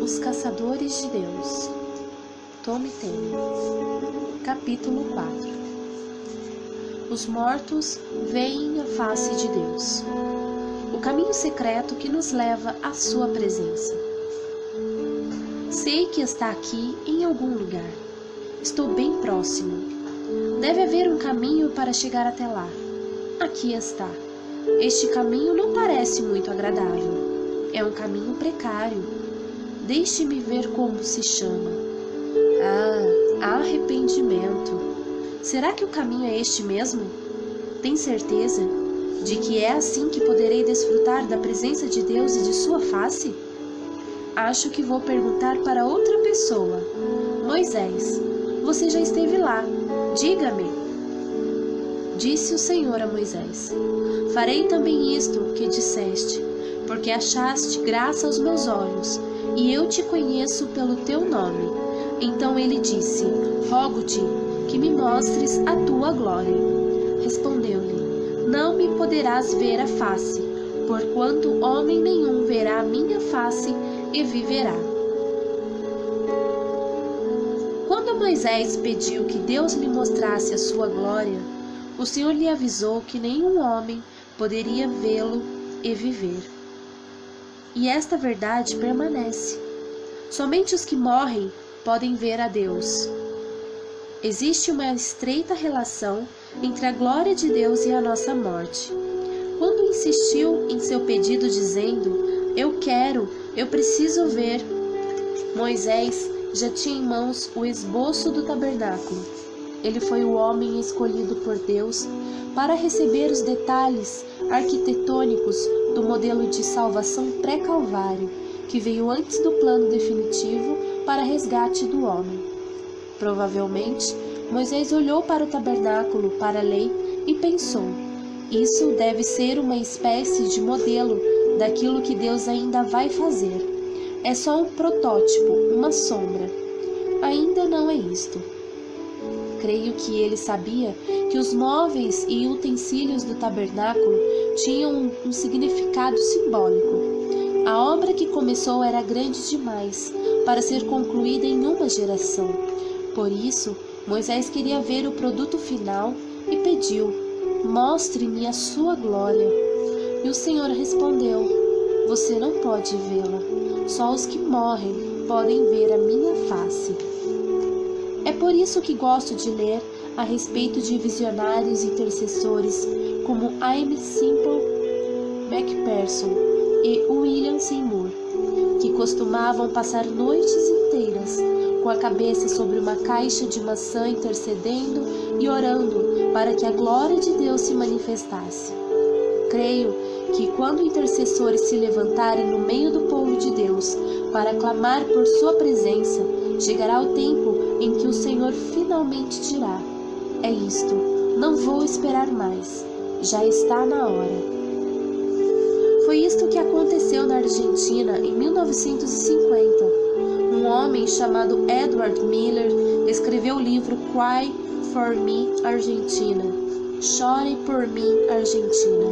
Os Caçadores de Deus, Tommy Tenney. Capítulo 4. Os mortos veem a face de Deus. O caminho secreto que nos leva à sua presença. Sei que está aqui em algum lugar. Estou bem próximo. Deve haver um caminho para chegar até lá. Aqui está. Este caminho não parece muito agradável. É um caminho precário. Deixe-me ver como se chama. Arrependimento. Será que o caminho é este mesmo? Tem certeza de que é assim que poderei desfrutar da presença de Deus e de sua face? Acho que vou perguntar para outra pessoa. Moisés, você já esteve lá. Diga-me. Disse o Senhor a Moisés: farei também isto que disseste, porque achaste graça aos meus olhos, e eu te conheço pelo teu nome. Então ele disse: rogo-te que me mostres a tua glória. Respondeu-lhe: não me poderás ver a face, porquanto homem nenhum verá a minha face e viverá. Quando Moisés pediu que Deus lhe mostrasse a sua glória, o Senhor lhe avisou que nenhum homem poderia vê-lo e viver. E esta verdade permanece. Somente os que morrem podem ver a Deus. Existe uma estreita relação entre a glória de Deus e a nossa morte. Quando insistiu em seu pedido dizendo: eu preciso ver, Moisés já tinha em mãos o esboço do tabernáculo. Ele foi o homem escolhido por Deus para receber os detalhes arquitetônicos do modelo de salvação pré-calvário, que veio antes do plano definitivo para resgate do homem. Provavelmente, Moisés olhou para o tabernáculo, para a lei, e pensou: isso deve ser uma espécie de modelo daquilo que Deus ainda vai fazer. É só um protótipo, uma sombra. Ainda não é isto. Creio que ele sabia que os móveis e utensílios do tabernáculo tinham um significado simbólico. A obra que começou era grande demais para ser concluída em uma geração. Por isso, Moisés queria ver o produto final e pediu: mostre-me a sua glória. E o Senhor respondeu: você não pode vê-la. Só os que morrem podem ver a minha face. É por isso que gosto de ler a respeito de visionários intercessores como Aimee Semple McPherson e William Seymour, que costumavam passar noites inteiras com a cabeça sobre uma caixa de maçã intercedendo e orando para que a glória de Deus se manifestasse. Creio que quando intercessores se levantarem no meio do povo de Deus para clamar por sua presença, chegará o tempo em que o Senhor finalmente dirá: é isto, não vou esperar mais, já está na hora. Foi isto que aconteceu na Argentina em 1950. Um homem chamado Edward Miller escreveu o livro Cry for Me, Argentina, Chore por mim, Argentina,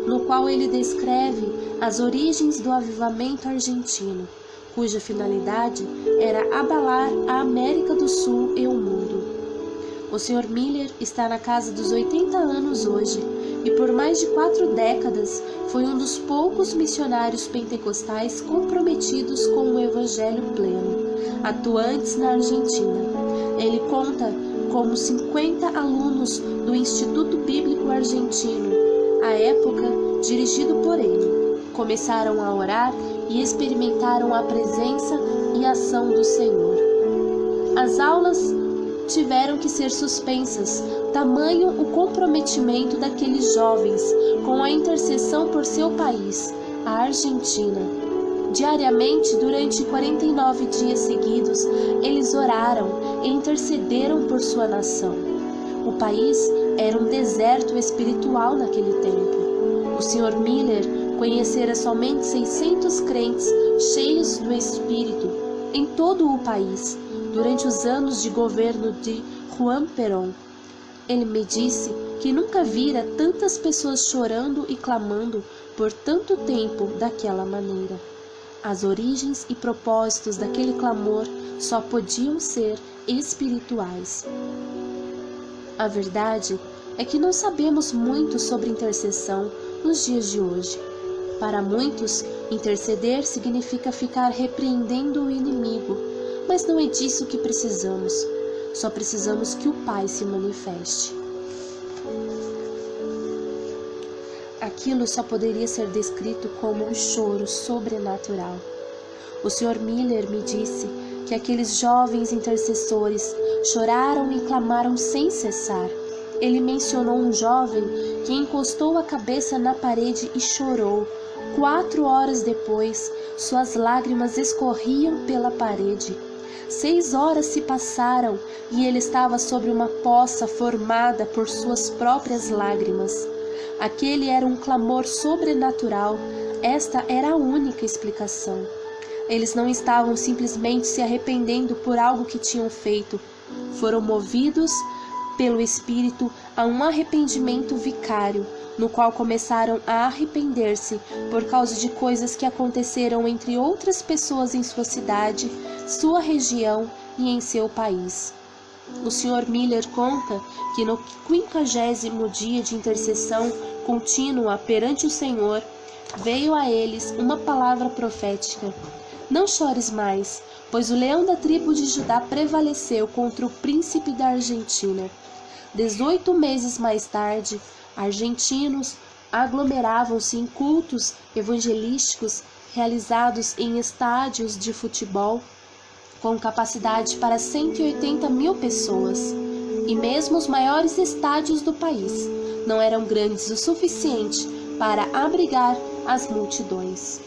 no qual ele descreve as origens do avivamento argentino, cuja finalidade era abalar a América do Sul e o mundo. O Sr. Miller está na casa dos 80 anos hoje e por mais de 4 décadas foi um dos poucos missionários pentecostais comprometidos com o evangelho pleno, atuantes na Argentina. Ele conta como 50 alunos do Instituto Bíblico Argentino, à época dirigido por ele, começaram a orar e experimentaram a presença e ação do Senhor. As aulas tiveram que ser suspensas, tamanho o comprometimento daqueles jovens com a intercessão por seu país, a Argentina. Diariamente, durante 49 dias seguidos, eles oraram e intercederam por sua nação. O país era um deserto espiritual naquele tempo. O Sr. Miller conhecera somente 600 crentes cheios do Espírito em todo o país, durante os anos de governo de Juan Perón. Ele me disse que nunca vira tantas pessoas chorando e clamando por tanto tempo daquela maneira. As origens e propósitos daquele clamor só podiam ser espirituais. A verdade é que não sabemos muito sobre intercessão nos dias de hoje. Para muitos, interceder significa ficar repreendendo o inimigo, mas não é disso que precisamos. Só precisamos que o Pai se manifeste. Aquilo só poderia ser descrito como um choro sobrenatural. O Sr. Miller me disse que aqueles jovens intercessores choraram e clamaram sem cessar. Ele mencionou um jovem que encostou a cabeça na parede e chorou. 4 horas depois, suas lágrimas escorriam pela parede. 6 horas se passaram e ele estava sobre uma poça formada por suas próprias lágrimas. Aquele era um clamor sobrenatural. Esta era a única explicação. Eles não estavam simplesmente se arrependendo por algo que tinham feito. Foram movidos pelo Espírito a um arrependimento vicário, no qual começaram a arrepender-se por causa de coisas que aconteceram entre outras pessoas em sua cidade, sua região e em seu país. O Sr. Miller conta que no 50º dia de intercessão contínua perante o Senhor, veio a eles uma palavra profética: não chores mais, pois o leão da tribo de Judá prevaleceu contra o príncipe da Argentina. 18 meses mais tarde, argentinos aglomeravam-se em cultos evangelísticos realizados em estádios de futebol com capacidade para 180 mil pessoas. E mesmo os maiores estádios do país não eram grandes o suficiente para abrigar as multidões.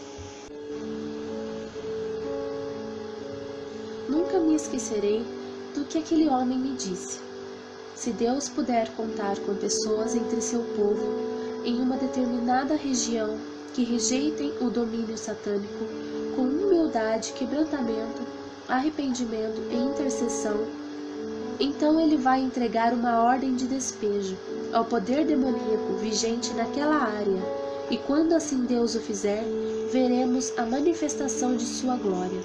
Nunca me esquecerei do que aquele homem me disse. Se Deus puder contar com pessoas entre seu povo em uma determinada região que rejeitem o domínio satânico com humildade, quebrantamento, arrependimento e intercessão, então ele vai entregar uma ordem de despejo ao poder demoníaco vigente naquela área, e quando assim Deus o fizer, veremos a manifestação de sua glória.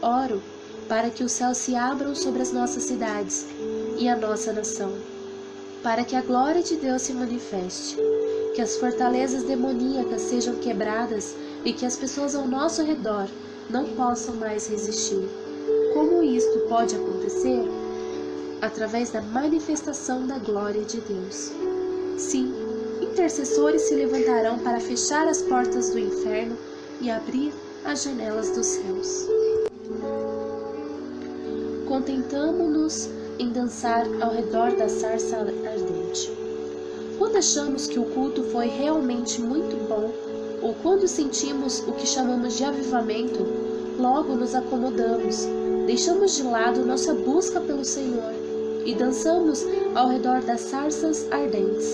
Oro para que os céus se abram sobre as nossas cidades e a nossa nação, para que a glória de Deus se manifeste, que as fortalezas demoníacas sejam quebradas e que as pessoas ao nosso redor não possam mais resistir. Como isto pode acontecer? Através da manifestação da glória de Deus. Sim, intercessores se levantarão para fechar as portas do inferno e abrir as janelas dos céus. Contentamo-nos em dançar ao redor da sarça ardente. Quando achamos que o culto foi realmente muito bom, ou quando sentimos o que chamamos de avivamento, logo nos acomodamos, deixamos de lado nossa busca pelo Senhor e dançamos ao redor das sarças ardentes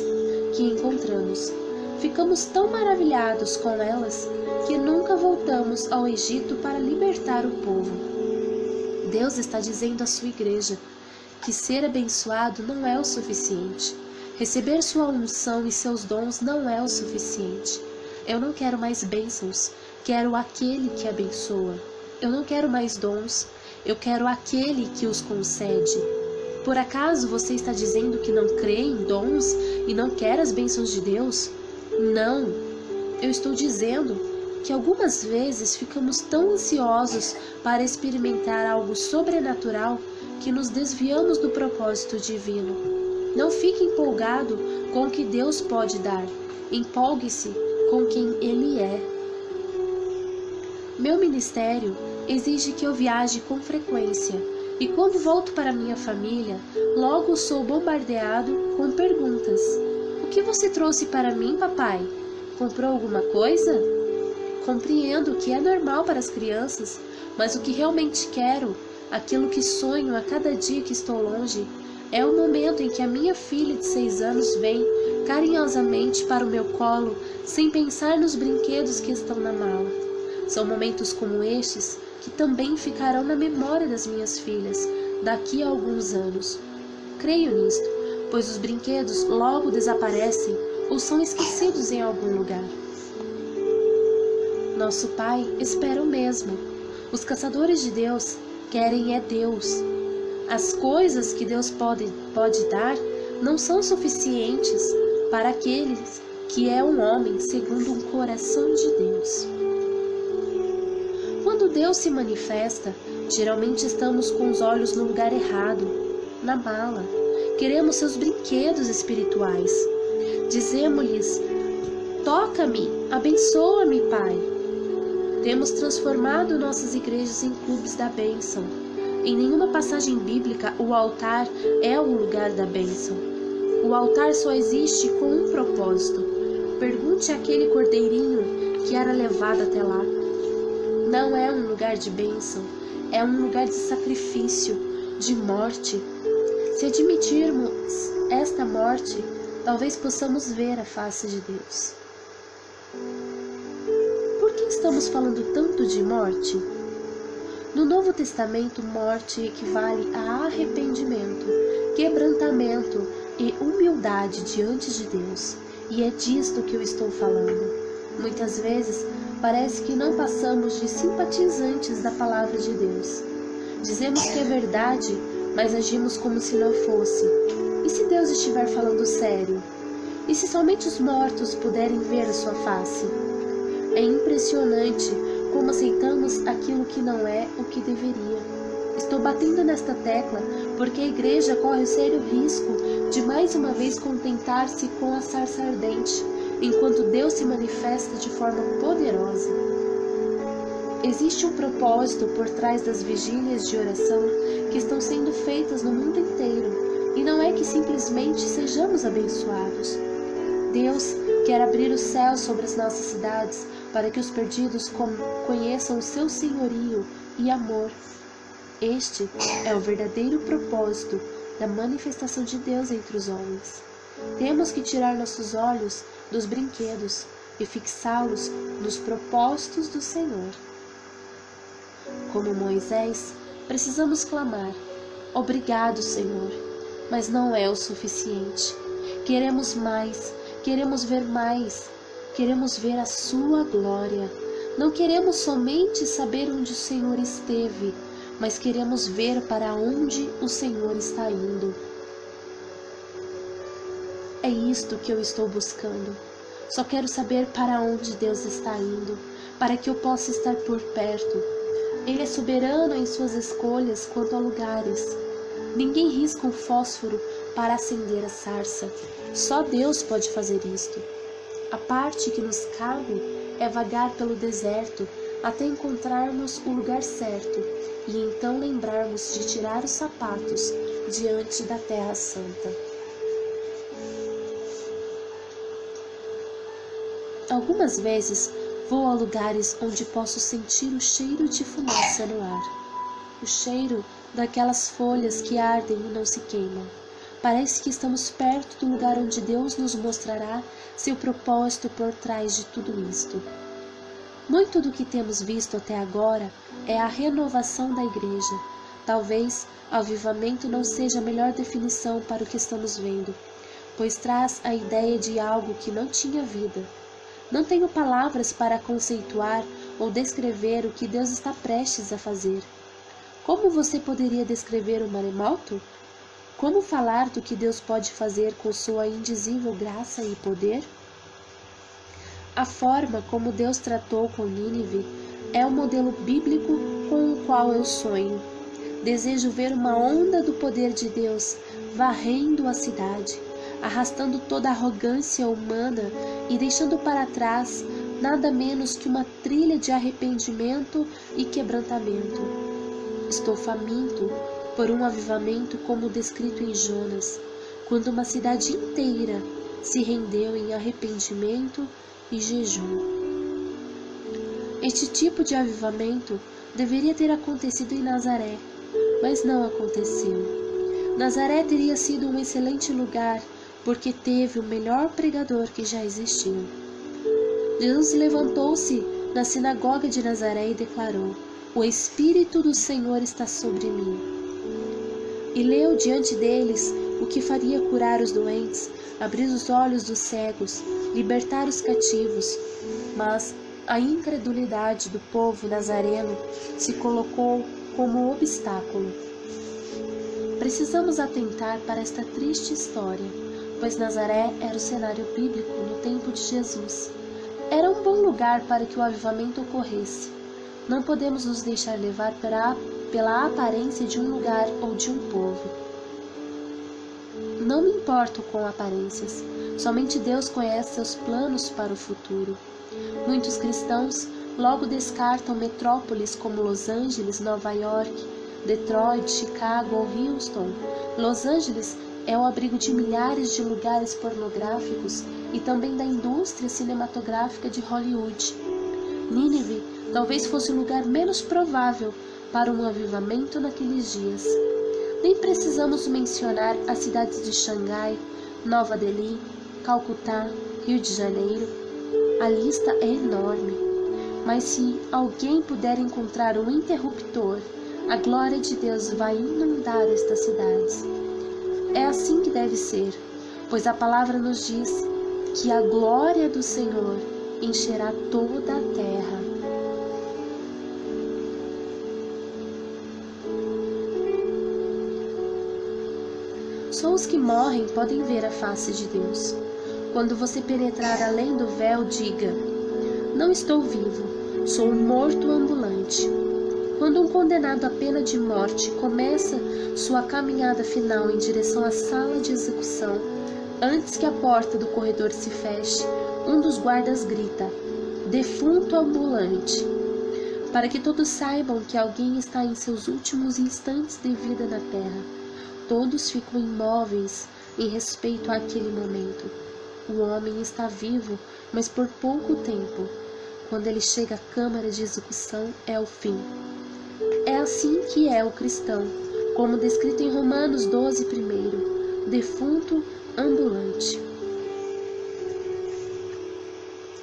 que encontramos. Ficamos tão maravilhados com elas que nunca voltamos ao Egito para libertar o povo. Deus está dizendo à sua igreja que ser abençoado não é o suficiente. Receber sua unção e seus dons não é o suficiente. Eu não quero mais bênçãos, quero aquele que abençoa. Eu não quero mais dons, eu quero aquele que os concede. Por acaso você está dizendo que não crê em dons e não quer as bênçãos de Deus? Não, eu estou dizendo que algumas vezes ficamos tão ansiosos para experimentar algo sobrenatural que nos desviamos do propósito divino. Não fique empolgado com o que Deus pode dar, empolgue-se com quem Ele é. Meu ministério exige que eu viaje com frequência, e quando volto para minha família, logo sou bombardeado com perguntas. O que você trouxe para mim, papai? Comprou alguma coisa? Compreendo que é normal para as crianças, mas o que realmente quero, aquilo que sonho a cada dia que estou longe, é o momento em que a minha filha de 6 anos vem carinhosamente para o meu colo, sem pensar nos brinquedos que estão na mala. São momentos como estes que também ficarão na memória das minhas filhas daqui a alguns anos. Creio nisto, pois os brinquedos logo desaparecem ou são esquecidos em algum lugar. Nosso Pai espera o mesmo. Os caçadores de Deus querem é Deus. As coisas que Deus pode dar não são suficientes para aqueles que é um homem segundo um coração de Deus. Quando Deus se manifesta, geralmente estamos com os olhos no lugar errado, na mala. Queremos seus brinquedos espirituais. Dizemos-lhes: toca-me, abençoa-me, Pai. Temos transformado nossas igrejas em clubes da bênção. Em nenhuma passagem bíblica o altar é o lugar da bênção. O altar só existe com um propósito. Pergunte àquele cordeirinho que era levado até lá. Não é um lugar de bênção, é um lugar de sacrifício, de morte. Se admitirmos esta morte, talvez possamos ver a face de Deus. Por que estamos falando tanto de morte? No Novo Testamento, morte equivale a arrependimento, quebrantamento e humildade diante de Deus. E é disto que eu estou falando. Muitas vezes, parece que não passamos de simpatizantes da palavra de Deus. Dizemos que é verdade, mas agimos como se não fosse. E se Deus estiver falando sério? E se somente os mortos puderem ver a sua face? É impressionante como aceitamos aquilo que não é o que deveria. Estou batendo nesta tecla porque a igreja corre o sério risco de mais uma vez contentar-se com a sarça ardente, enquanto Deus se manifesta de forma poderosa. Existe um propósito por trás das vigílias de oração que estão sendo feitas no mundo inteiro, e não é que simplesmente sejamos abençoados. Deus quer abrir o céu sobre as nossas cidades para que os perdidos conheçam o seu senhorio e amor. Este é o verdadeiro propósito da manifestação de Deus entre os homens. Temos que tirar nossos olhos dos brinquedos e fixá-los nos propósitos do Senhor. Como Moisés, precisamos clamar: obrigado, Senhor, mas não é o suficiente. Queremos mais, queremos ver mais, queremos ver a sua glória. Não queremos somente saber onde o Senhor esteve, mas queremos ver para onde o Senhor está indo. É isto que eu estou buscando. Só quero saber para onde Deus está indo, para que eu possa estar por perto. Ele é soberano em suas escolhas quanto a lugares. Ninguém risca um fósforo para acender a sarça. Só Deus pode fazer isto. A parte que nos cabe é vagar pelo deserto até encontrarmos o lugar certo e então lembrarmos de tirar os sapatos diante da terra santa. Algumas vezes vou a lugares onde posso sentir o cheiro de fumaça no ar, o cheiro daquelas folhas que ardem e não se queimam. Parece que estamos perto do lugar onde Deus nos mostrará seu propósito por trás de tudo isto. Muito do que temos visto até agora é a renovação da igreja. Talvez avivamento não seja a melhor definição para o que estamos vendo, pois traz a ideia de algo que não tinha vida. Não tenho palavras para conceituar ou descrever o que Deus está prestes a fazer. Como você poderia descrever o maremoto? Como falar do que Deus pode fazer com sua indizível graça e poder? A forma como Deus tratou com Nínive é o modelo bíblico com o qual eu sonho. Desejo ver uma onda do poder de Deus varrendo a cidade, arrastando toda a arrogância humana e deixando para trás nada menos que uma trilha de arrependimento e quebrantamento. Estou faminto por um avivamento como descrito em Jonas, quando uma cidade inteira se rendeu em arrependimento e jejum. Este tipo de avivamento deveria ter acontecido em Nazaré, mas não aconteceu. Nazaré teria sido um excelente lugar, porque teve o melhor pregador que já existiu. Jesus levantou-se na sinagoga de Nazaré e declarou: "O Espírito do Senhor está sobre mim." E leu diante deles o que faria curar os doentes, abrir os olhos dos cegos, libertar os cativos. Mas A incredulidade do povo nazareno se colocou como obstáculo. Precisamos atentar para esta triste história, pois Nazaré era o cenário bíblico no tempo de Jesus. Era um bom lugar para que o avivamento ocorresse. Não podemos nos deixar levar pela aparência de um lugar ou de um povo. Não me importo com aparências. Somente Deus conhece seus planos para o futuro. Muitos cristãos logo descartam metrópoles como Los Angeles, Nova York, Detroit, Chicago ou Houston. Los Angeles é o abrigo de milhares de lugares pornográficos e também da indústria cinematográfica de Hollywood. Nínive talvez fosse o lugar menos provável para um avivamento naqueles dias. Nem precisamos mencionar as cidades de Xangai, Nova Delhi, Calcutá, Rio de Janeiro. A lista é enorme. Mas se alguém puder encontrar um interruptor, a glória de Deus vai inundar estas cidades. É assim que deve ser, pois a palavra nos diz que a glória do Senhor encherá toda a terra. Só os que morrem podem ver a face de Deus. Quando você penetrar além do véu, diga: não estou vivo, sou um morto ambulante. Quando um condenado à pena de morte começa sua caminhada final em direção à sala de execução, antes que a porta do corredor se feche, um dos guardas grita: defunto ambulante, para que todos saibam que alguém está em seus últimos instantes de vida na terra. Todos ficam imóveis em respeito àquele momento. O homem está vivo, mas por pouco tempo. Quando ele chega à câmara de execução, é o fim. É assim que é o cristão, como descrito em Romanos 12, 1, defunto ambulante.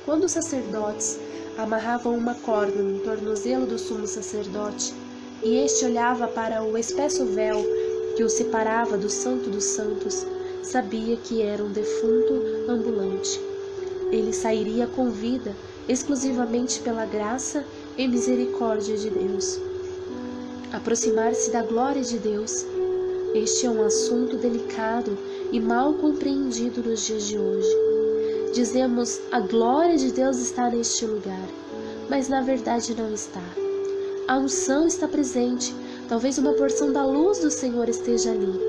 Quando os sacerdotes amarravam uma corda no tornozelo do sumo sacerdote, e este olhava para o espesso véu que o separava do Santo dos Santos, sabia que era um defunto ambulante. Ele sairia com vida exclusivamente pela graça e misericórdia de Deus. Aproximar-se da glória de Deus. Este é um assunto delicado e mal compreendido nos dias de hoje. Dizemos: a glória de Deus está neste lugar, mas na verdade não está. A unção está presente, talvez uma porção da luz do Senhor esteja ali,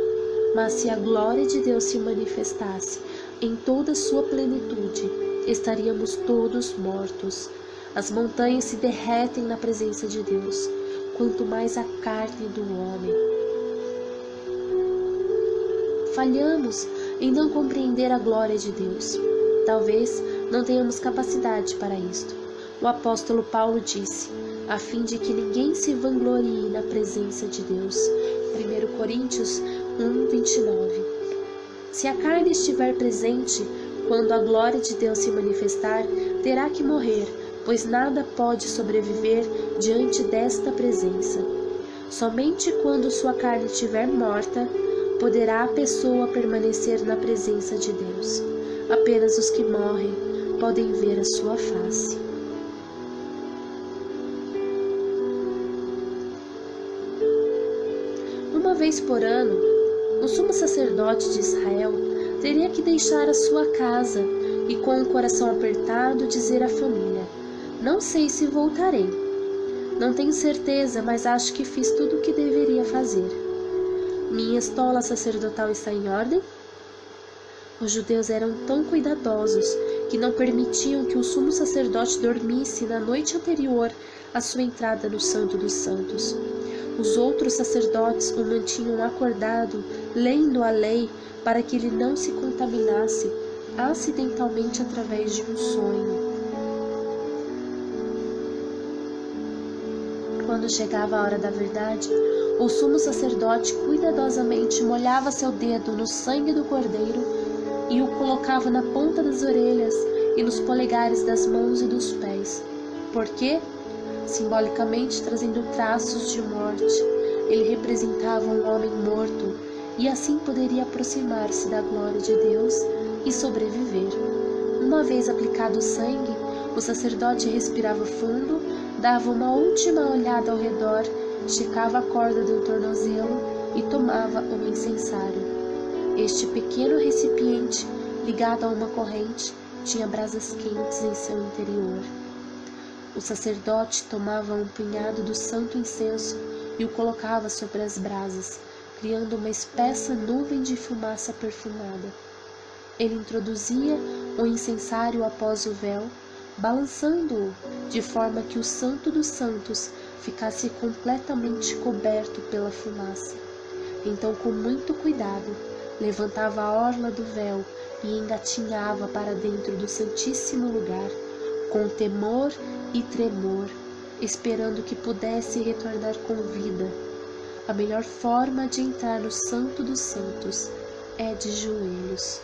mas se a glória de Deus se manifestasse em toda a sua plenitude, estaríamos todos mortos. As montanhas se derretem na presença de Deus, quanto mais a carne do homem. Falhamos em não compreender a glória de Deus. Talvez não tenhamos capacidade para isto. O apóstolo Paulo disse: a fim de que ninguém se vanglorie na presença de Deus. 1 Coríntios 1:29. Se a carne estiver presente quando a glória de Deus se manifestar, terá que morrer, pois nada pode sobreviver diante desta presença. Somente quando sua carne estiver morta, poderá a pessoa permanecer na presença de Deus. Apenas os que morrem podem ver a sua face. Uma vez por ano, o sumo sacerdote de Israel teria que deixar a sua casa e, com o coração apertado, dizer à família: não sei se voltarei. Não tenho certeza, mas acho que fiz tudo o que deveria fazer. Minha estola sacerdotal está em ordem? Os judeus eram tão cuidadosos que não permitiam que o sumo sacerdote dormisse na noite anterior à sua entrada no Santo dos Santos. Os outros sacerdotes o mantinham acordado, lendo a lei, para que ele não se contaminasse acidentalmente através de um sonho. Quando chegava a hora da verdade, o sumo sacerdote cuidadosamente molhava seu dedo no sangue do cordeiro e o colocava na ponta das orelhas e nos polegares das mãos e dos pés. Por quê? Simbolicamente trazendo traços de morte. Ele representava um homem morto e assim poderia aproximar-se da glória de Deus e sobreviver. Uma vez aplicado o sangue, O sacerdote respirava fundo, dava uma última olhada ao redor, esticava a corda do tornozelo e tomava o incensário. Este pequeno recipiente, ligado a uma corrente, tinha brasas quentes em seu interior. O sacerdote tomava um punhado do santo incenso e o colocava sobre as brasas, criando uma espessa nuvem de fumaça perfumada. Ele introduzia o incensário após o véu, balançando-o de forma que o Santo dos Santos ficasse completamente coberto pela fumaça. Então, com muito cuidado, levantava a orla do véu e engatinhava para dentro do Santíssimo Lugar, com temor e tremor, esperando que pudesse retornar com vida. A melhor forma de entrar no Santo dos Santos é de joelhos.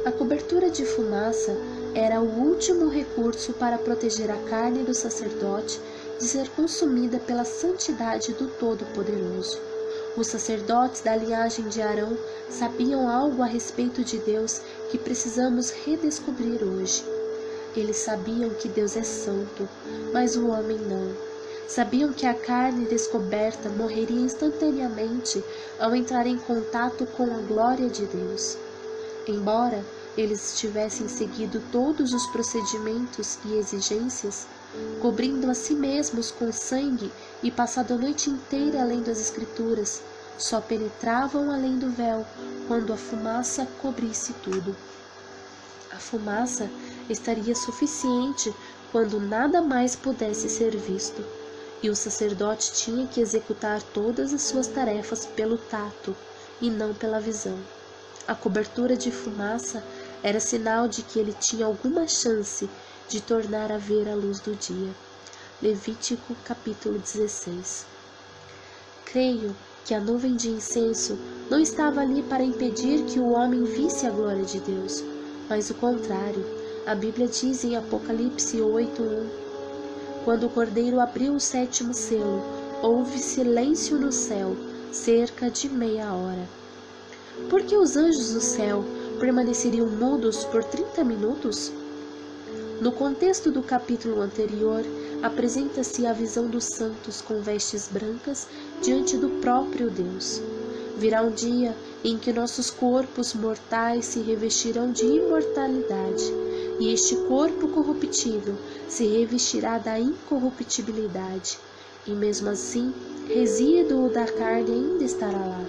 A cobertura de fumaça era o último recurso para proteger a carne do sacerdote de ser consumida pela santidade do Todo-Poderoso. Os sacerdotes da linhagem de Arão sabiam algo a respeito de Deus que precisamos redescobrir hoje. Eles sabiam que Deus é santo, mas o homem não. Sabiam que a carne descoberta morreria instantaneamente ao entrar em contato com a glória de Deus. Embora eles tivessem seguido todos os procedimentos e exigências, cobrindo a si mesmos com sangue e passado a noite inteira lendo as Escrituras, só penetravam além do véu quando a fumaça cobrisse tudo. A fumaça estaria suficiente quando nada mais pudesse ser visto, e o sacerdote tinha que executar todas as suas tarefas pelo tato e não pela visão. A cobertura de fumaça era sinal de que ele tinha alguma chance de tornar a ver a luz do dia. Levítico capítulo 16. Creio que a nuvem de incenso não estava ali para impedir que o homem visse a glória de Deus, mas o contrário. A Bíblia diz em Apocalipse 8:1: quando o Cordeiro abriu o 7º selo, houve silêncio no céu, cerca de meia hora. Por que os anjos do céu permaneceriam mudos por 30 minutos? No contexto do capítulo anterior, apresenta-se a visão dos santos com vestes brancas diante do próprio Deus. Virá um dia em que nossos corpos mortais se revestirão de imortalidade, e este corpo corruptível se revestirá da incorruptibilidade, e mesmo assim, resíduo da carne ainda estará lá.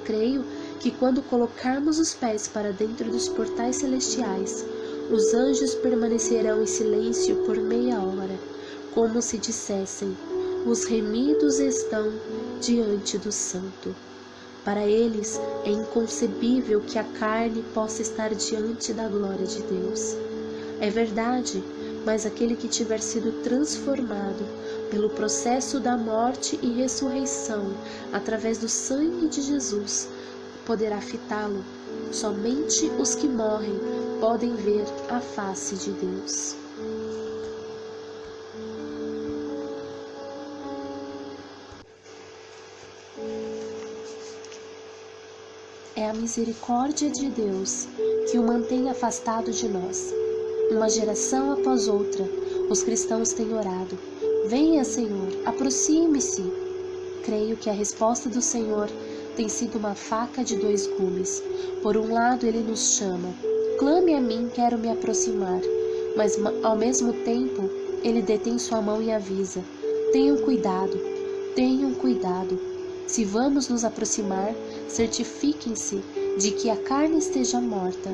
Creio que quando colocarmos os pés para dentro dos portais celestiais, os anjos permanecerão em silêncio por meia hora, como se dissessem: os remidos estão diante do Santo. Para eles é inconcebível que a carne possa estar diante da glória de Deus. É verdade, mas aquele que tiver sido transformado pelo processo da morte e ressurreição através do sangue de Jesus poderá fitá-lo. Somente os que morrem podem ver a face de Deus. É a misericórdia de Deus que o mantém afastado de nós. Uma geração após outra, os cristãos têm orado: venha, Senhor, aproxime-se. Creio que a resposta do Senhor tem sido uma faca de dois gumes. Por um lado, ele nos chama: clame a mim, quero me aproximar. Mas, ao mesmo tempo, ele detém sua mão e avisa: tenham cuidado, tenham cuidado. Se vamos nos aproximar, certifiquem-se de que a carne esteja morta.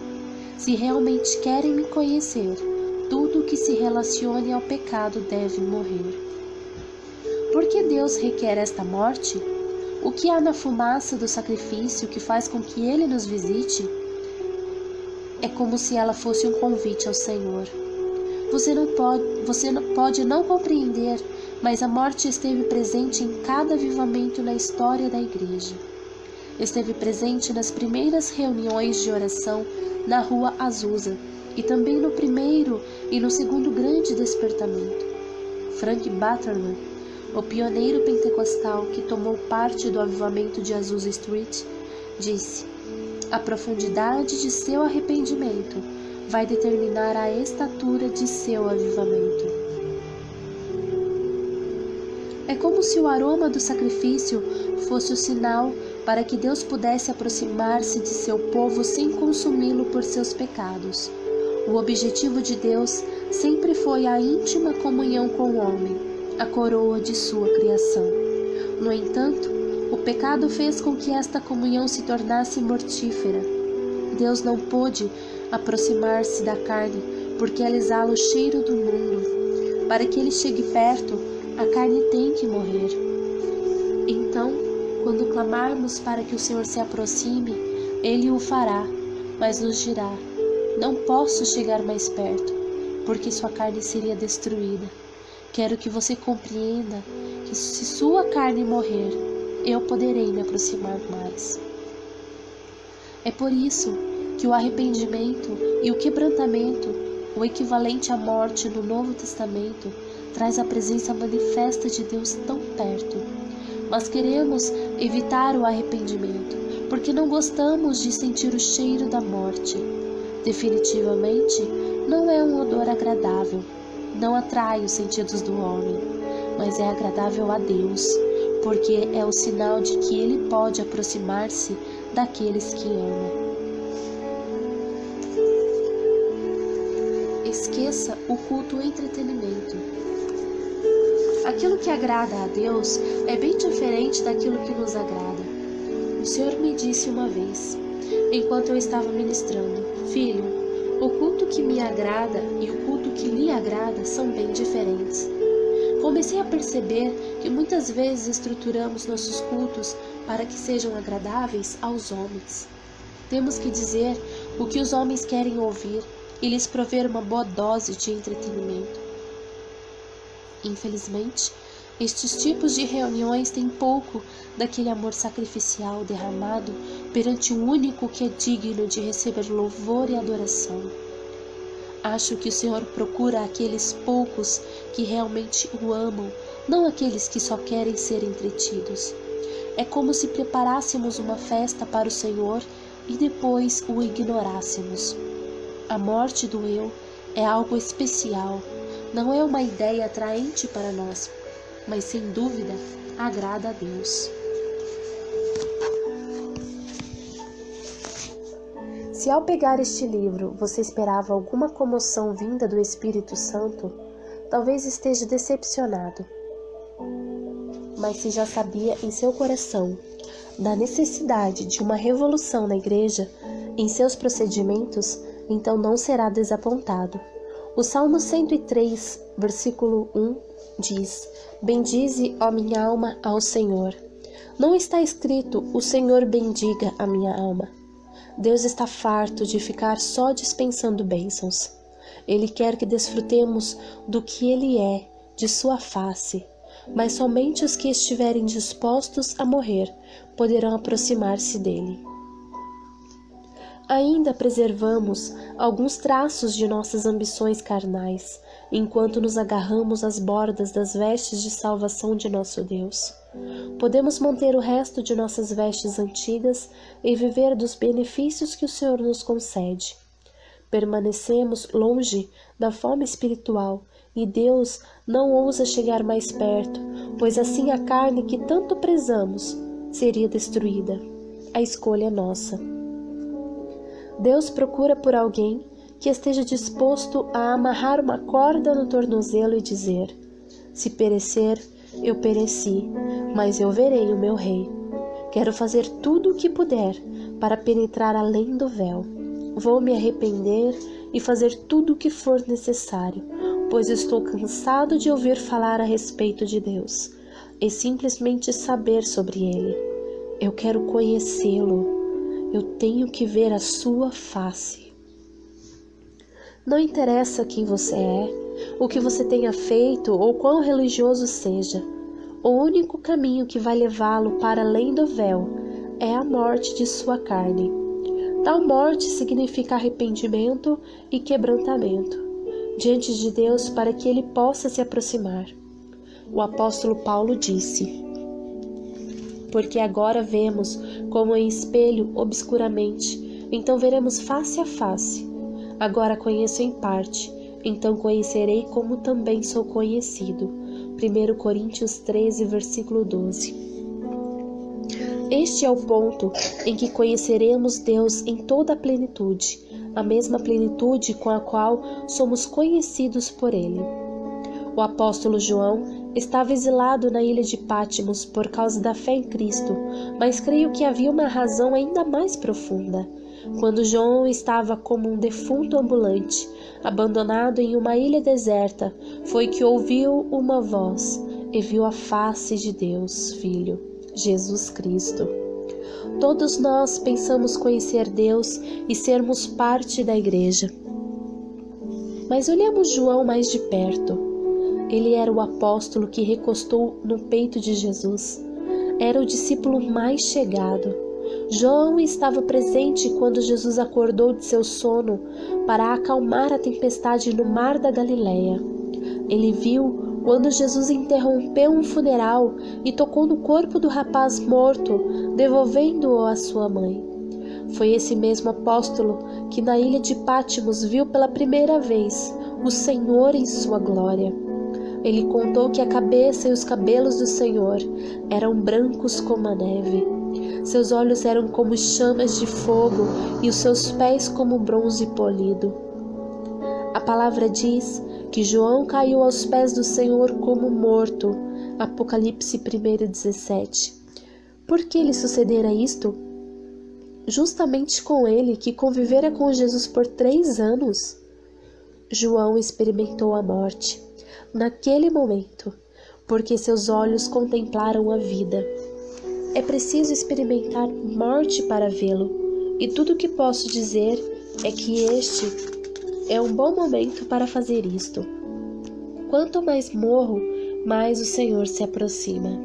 Se realmente querem me conhecer, tudo que se relacione ao pecado deve morrer. Por que Deus requer esta morte? O que há na fumaça do sacrifício que faz com que Ele nos visite? É como se ela fosse um convite ao Senhor. Você pode não compreender, mas a morte esteve presente em cada avivamento na história da igreja. Esteve presente nas primeiras reuniões de oração na rua Azusa e também no primeiro e no segundo grande despertamento. Frank Batterman, o pioneiro pentecostal que tomou parte do avivamento de Azusa Street, disse: A profundidade de seu arrependimento vai determinar a estatura de seu avivamento. É como se o aroma do sacrifício fosse o sinal para que Deus pudesse aproximar-se de seu povo sem consumi-lo por seus pecados. O objetivo de Deus sempre foi a íntima comunhão com o homem, a coroa de sua criação. No entanto, o pecado fez com que esta comunhão se tornasse mortífera. Deus não pôde aproximar-se da carne, porque ela exala o cheiro do mundo. Para que ele chegue perto, a carne tem que morrer. Então, quando clamarmos para que o Senhor se aproxime, Ele o fará, mas nos dirá: não posso chegar mais perto, porque sua carne seria destruída. Quero que você compreenda que se sua carne morrer, eu poderei me aproximar mais. É por isso que o arrependimento e o quebrantamento, o equivalente à morte no Novo Testamento, traz a presença manifesta de Deus tão perto. Mas queremos evitar o arrependimento, porque não gostamos de sentir o cheiro da morte. Definitivamente, não é um odor agradável, não atrai os sentidos do homem, mas é agradável a Deus, porque é o sinal de que Ele pode aproximar-se daqueles que ama. Esqueça o culto ao entretenimento. Aquilo que agrada a Deus é bem diferente daquilo que nos agrada. O Senhor me disse uma vez, enquanto eu estava ministrando: filho, o culto que me agrada e o culto que lhe agrada são bem diferentes. Comecei a perceber que muitas vezes estruturamos nossos cultos para que sejam agradáveis aos homens. Temos que dizer o que os homens querem ouvir e lhes prover uma boa dose de entretenimento. Infelizmente, estes tipos de reuniões têm pouco daquele amor sacrificial derramado perante o único que é digno de receber louvor e adoração. Acho que o Senhor procura aqueles poucos que realmente o amam, não aqueles que só querem ser entretidos. É como se preparássemos uma festa para o Senhor e depois o ignorássemos. A morte do eu é algo especial, não é uma ideia atraente para nós, mas sem dúvida agrada a Deus. Se ao pegar este livro você esperava alguma comoção vinda do Espírito Santo, talvez esteja decepcionado. Mas se já sabia em seu coração da necessidade de uma revolução na igreja, em seus procedimentos, então não será desapontado. O Salmo 103, versículo 1 diz: bendize, ó minha alma, ao Senhor. Não está escrito: o Senhor bendiga a minha alma. Deus está farto de ficar só dispensando bênçãos. Ele quer que desfrutemos do que Ele é, de sua face, mas somente os que estiverem dispostos a morrer poderão aproximar-se dele. Ainda preservamos alguns traços de nossas ambições carnais, enquanto nos agarramos às bordas das vestes de salvação de nosso Deus. Podemos manter o resto de nossas vestes antigas e viver dos benefícios que o Senhor nos concede. Permanecemos longe da fome espiritual e Deus não ousa chegar mais perto, pois assim a carne que tanto prezamos seria destruída. A escolha é nossa. Deus procura por alguém que esteja disposto a amarrar uma corda no tornozelo e dizer: se perecer, eu pereci, mas eu verei o meu rei. Quero fazer tudo o que puder para penetrar além do véu. Vou me arrepender e fazer tudo o que for necessário, pois estou cansado de ouvir falar a respeito de Deus e simplesmente saber sobre Ele. Eu quero conhecê-lo. Eu tenho que ver a sua face. Não interessa quem você é, o que você tenha feito ou quão religioso seja. O único caminho que vai levá-lo para além do véu é a morte de sua carne. Tal morte significa arrependimento e quebrantamento diante de Deus para que Ele possa se aproximar. O apóstolo Paulo disse: porque agora vemos como em espelho obscuramente, então veremos face a face. Agora conheço em parte, então conhecerei como também sou conhecido. 1 Coríntios 13, versículo 12. Este é o ponto em que conheceremos Deus em toda a plenitude, a mesma plenitude com a qual somos conhecidos por Ele. O apóstolo João estava exilado na ilha de Patmos por causa da fé em Cristo, mas creio que havia uma razão ainda mais profunda. Quando João estava como um defunto ambulante, abandonado em uma ilha deserta, foi que ouviu uma voz e viu a face de Deus, Filho, Jesus Cristo. Todos nós pensamos conhecer Deus e sermos parte da igreja. Mas olhemos João mais de perto. Ele era o apóstolo que recostou no peito de Jesus. Era o discípulo mais chegado. João estava presente quando Jesus acordou de seu sono para acalmar a tempestade no mar da Galileia. Ele viu quando Jesus interrompeu um funeral e tocou no corpo do rapaz morto, devolvendo-o à sua mãe. Foi esse mesmo apóstolo que na ilha de Patmos viu pela primeira vez o Senhor em sua glória. Ele contou que a cabeça e os cabelos do Senhor eram brancos como a neve. Seus olhos eram como chamas de fogo e os seus pés como bronze polido. A palavra diz que João caiu aos pés do Senhor como morto. Apocalipse 1:17. Por que lhe sucedera isto? Justamente com ele, que convivera com Jesus por 3 anos. João experimentou a morte naquele momento, porque seus olhos contemplaram a vida. É preciso experimentar morte para vê-lo, e tudo o que posso dizer é que este é um bom momento para fazer isto. Quanto mais morro, mais o Senhor se aproxima.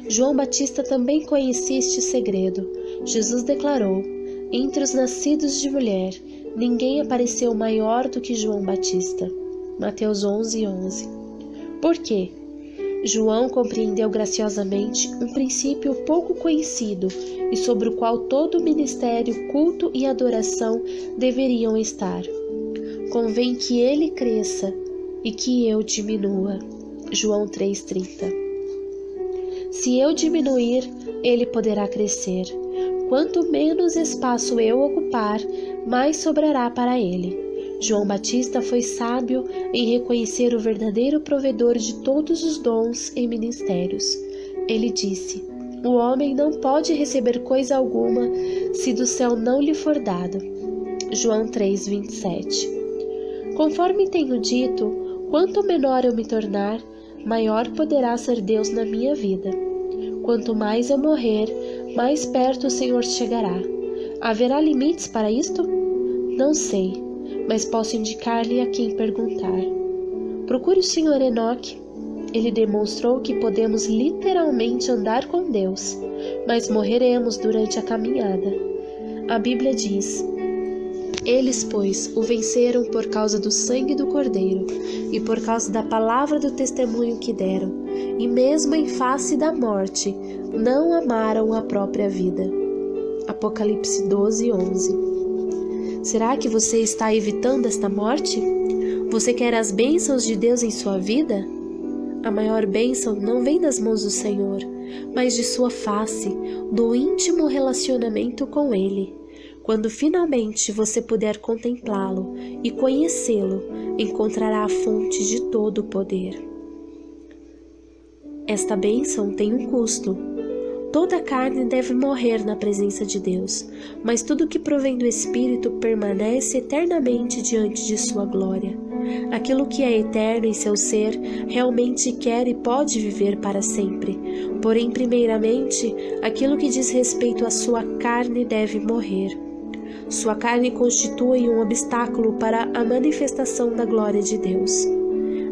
João Batista também conhecia este segredo. Jesus declarou: entre os nascidos de mulher, ninguém apareceu maior do que João Batista. Mateus 11:11. Por quê? João compreendeu graciosamente um princípio pouco conhecido e sobre o qual todo o ministério, culto e adoração deveriam estar. Convém que ele cresça e que eu diminua. João 3:30. Se eu diminuir, ele poderá crescer. Quanto menos espaço eu ocupar, mais sobrará para ele. João Batista foi sábio em reconhecer o verdadeiro provedor de todos os dons e ministérios. Ele disse: o homem não pode receber coisa alguma se do céu não lhe for dado. João 3:27. Conforme tenho dito, quanto menor eu me tornar, maior poderá ser Deus na minha vida. Quanto mais eu morrer, mais perto o Senhor chegará. Haverá limites para isto? Não sei, mas posso indicar-lhe a quem perguntar. Procure o Sr. Enoque. Ele demonstrou que podemos literalmente andar com Deus, mas morreremos durante a caminhada. A Bíblia diz: eles, pois, o venceram por causa do sangue do Cordeiro e por causa da palavra do testemunho que deram, e mesmo em face da morte, não amaram a própria vida. Apocalipse 12:11. Será que você está evitando esta morte? Você quer as bênçãos de Deus em sua vida? A maior bênção não vem das mãos do Senhor, mas de sua face, do íntimo relacionamento com Ele. Quando finalmente você puder contemplá-lo e conhecê-lo, encontrará a fonte de todo o poder. Esta bênção tem um custo. Toda a carne deve morrer na presença de Deus, mas tudo que provém do Espírito permanece eternamente diante de sua glória. Aquilo que é eterno em seu ser realmente quer e pode viver para sempre. Porém, primeiramente, aquilo que diz respeito à sua carne deve morrer. Sua carne constitui um obstáculo para a manifestação da glória de Deus.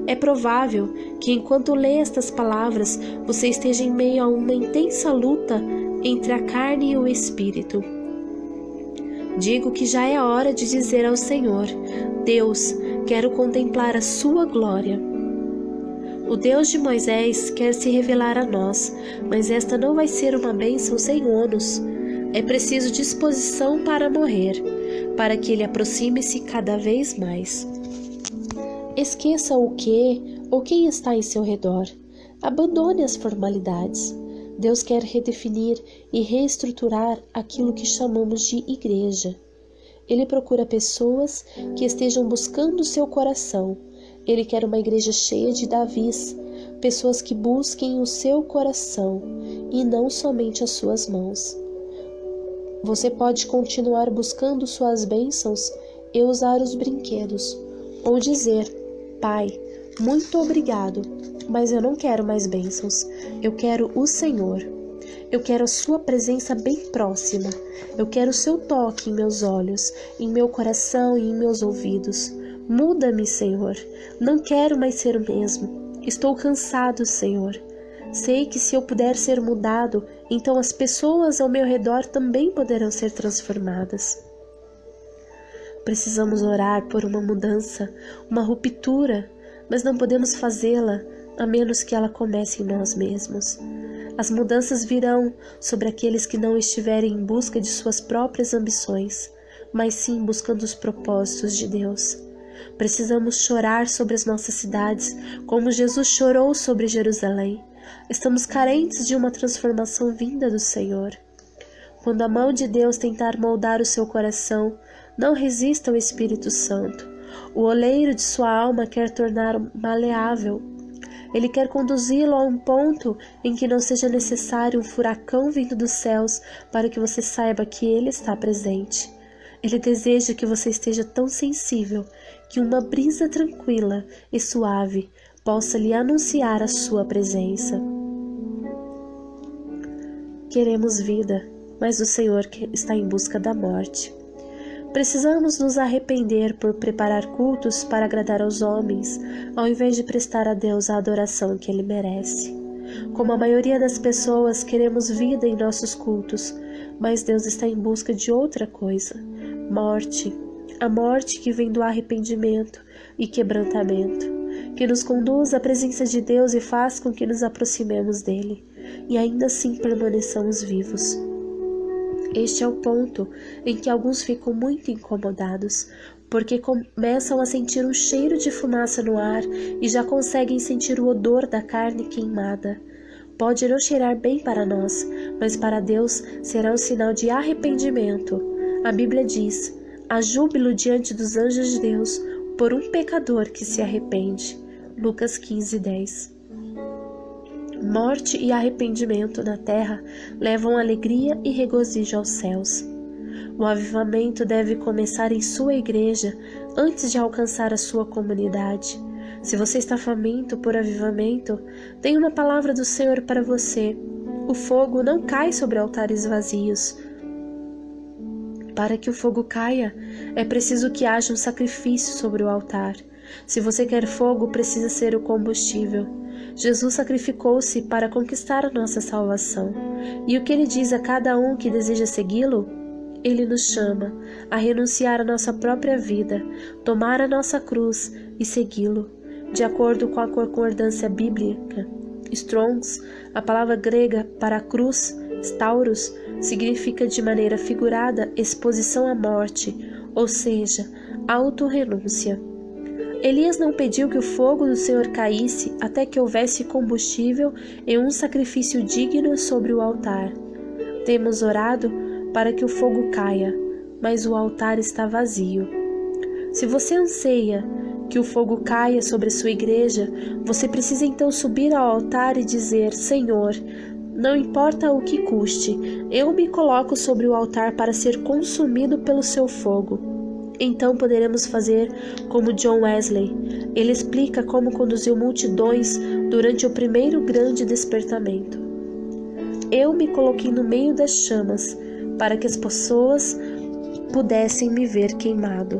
É provável que, enquanto lê estas palavras, você esteja em meio a uma intensa luta entre a carne e o espírito. Digo que já é hora de dizer ao Senhor: Deus, quero contemplar a sua glória. O Deus de Moisés quer se revelar a nós, mas esta não vai ser uma bênção sem ônus. É preciso disposição para morrer, para que ele aproxime-se cada vez mais. Esqueça o que ou quem está em seu redor. Abandone as formalidades. Deus quer redefinir e reestruturar aquilo que chamamos de igreja. Ele procura pessoas que estejam buscando o seu coração. Ele quer uma igreja cheia de Davis, pessoas que busquem o seu coração e não somente as suas mãos. Você pode continuar buscando suas bênçãos e usar os brinquedos, ou dizer: Pai, muito obrigado, mas eu não quero mais bênçãos, eu quero o Senhor. Eu quero a sua presença bem próxima. Eu quero o seu toque em meus olhos, em meu coração e em meus ouvidos. Muda-me, Senhor. Não quero mais ser o mesmo. Estou cansado, Senhor. Sei que se eu puder ser mudado, então as pessoas ao meu redor também poderão ser transformadas. Precisamos orar por uma mudança, uma ruptura, mas não podemos fazê-la a menos que ela comece em nós mesmos. As mudanças virão sobre aqueles que não estiverem em busca de suas próprias ambições, mas sim buscando os propósitos de Deus. Precisamos chorar sobre as nossas cidades, como Jesus chorou sobre Jerusalém. Estamos carentes de uma transformação vinda do Senhor. Quando a mão de Deus tentar moldar o seu coração, não resista ao Espírito Santo. O oleiro de sua alma quer torná-lo maleável. Ele quer conduzi-lo a um ponto em que não seja necessário um furacão vindo dos céus para que você saiba que ele está presente. Ele deseja que você esteja tão sensível que uma brisa tranquila e suave possa lhe anunciar a sua presença. Queremos vida, mas o Senhor está em busca da morte. Precisamos nos arrepender por preparar cultos para agradar aos homens, ao invés de prestar a Deus a adoração que Ele merece. Como a maioria das pessoas, queremos vida em nossos cultos, mas Deus está em busca de outra coisa: morte. A morte que vem do arrependimento e quebrantamento, que nos conduz à presença de Deus e faz com que nos aproximemos dele, e ainda assim permaneçamos vivos. Este é o ponto em que alguns ficam muito incomodados, porque começam a sentir um cheiro de fumaça no ar e já conseguem sentir o odor da carne queimada. Pode não cheirar bem para nós, mas para Deus será um sinal de arrependimento. A Bíblia diz: há júbilo diante dos anjos de Deus por um pecador que se arrepende. Lucas 15:10. Morte e arrependimento na terra levam alegria e regozijo aos céus. O avivamento deve começar em sua igreja antes de alcançar a sua comunidade. Se você está faminto por avivamento, tenho uma palavra do Senhor para você. O fogo não cai sobre altares vazios. Para que o fogo caia, é preciso que haja um sacrifício sobre o altar. Se você quer fogo, precisa ser o combustível. Jesus sacrificou-se para conquistar a nossa salvação. E o que ele diz a cada um que deseja segui-lo? Ele nos chama a renunciar à nossa própria vida, tomar a nossa cruz e segui-lo. De acordo com a concordância bíblica Strong's, a palavra grega para cruz, stauros, significa de maneira figurada exposição à morte, ou seja, autorrenúncia. Elias não pediu que o fogo do Senhor caísse até que houvesse combustível e um sacrifício digno sobre o altar. Temos orado para que o fogo caia, mas o altar está vazio. Se você anseia que o fogo caia sobre sua igreja, você precisa então subir ao altar e dizer: Senhor, não importa o que custe, eu me coloco sobre o altar para ser consumido pelo seu fogo. Então poderemos fazer como John Wesley. Ele explica como conduziu multidões durante o primeiro grande despertamento. Eu me coloquei no meio das chamas para que as pessoas pudessem me ver queimado.